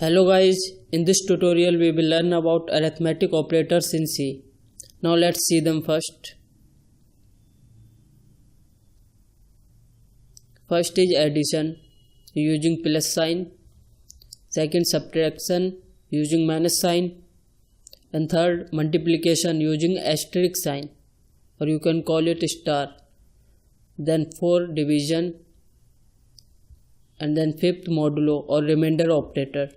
Hello guys, in this tutorial we will learn about arithmetic operators in C. Now let's see them first. First is addition using plus sign, second subtraction using minus sign, and third multiplication using asterisk sign, or you can call it star. Then fourth division, and then fifth modulo or remainder operator.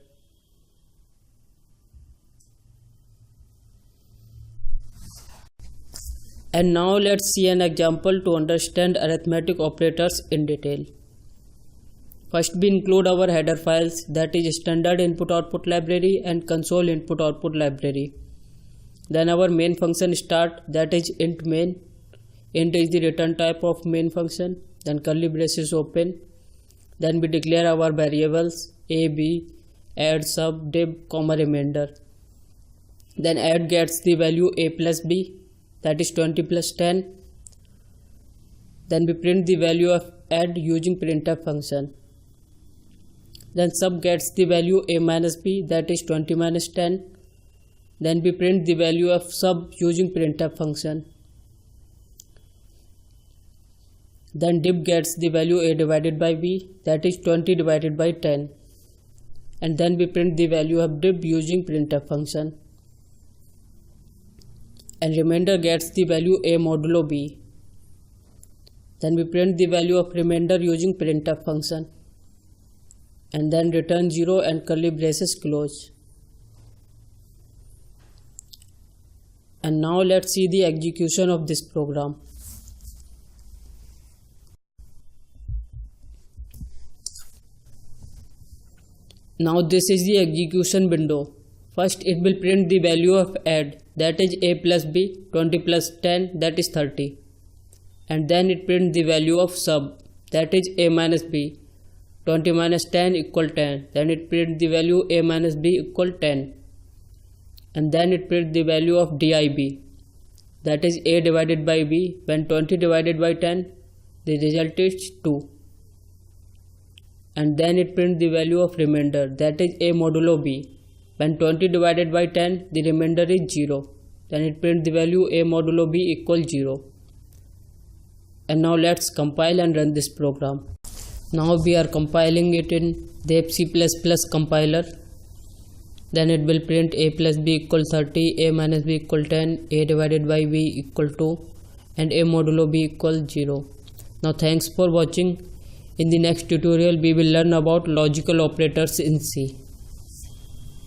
And now let's see an example to understand arithmetic operators in detail. First we include our header files, that is standard input-output library and console input-output library. Then our main function start, that is int main. Int is the return type of main function. Then curly braces open. Then we declare our variables a, b, add, sub, div, comma, remainder. Then add gets the value a plus b, that is 20 plus 10. Then we print the value of add using printf function. Then sub gets the value a minus b, that is 20 minus 10. Then we print the value of sub using printf function. Then div gets the value a divided by b, that is 20 divided by 10. And then we print the value of div using printf function. And remainder gets the value a modulo b. Then we print the value of remainder using printf function. And then return 0 and curly braces close. And now let's see the execution of this program. Now this is the execution window. First it will print the value of add, that is a plus b, 20 plus 10, that is 30. And then it print the value of sub, that is a minus b, 20 minus 10 equal 10. Then it print the value a minus b equal 10. And then it print the value of dib, that is a divided by b. When 20 divided by 10, the result is 2. And then it print the value of remainder, that is a modulo b. When 20 divided by 10, the remainder is 0. Then it print the value a modulo b equals 0. And now let's compile and run this program. Now we are compiling it in the C++ compiler. Then it will print a plus b equal 30, a minus b equal 10, a divided by b equal 2, and a modulo b equals 0. Now thanks for watching. In the next tutorial we will learn about logical operators in C.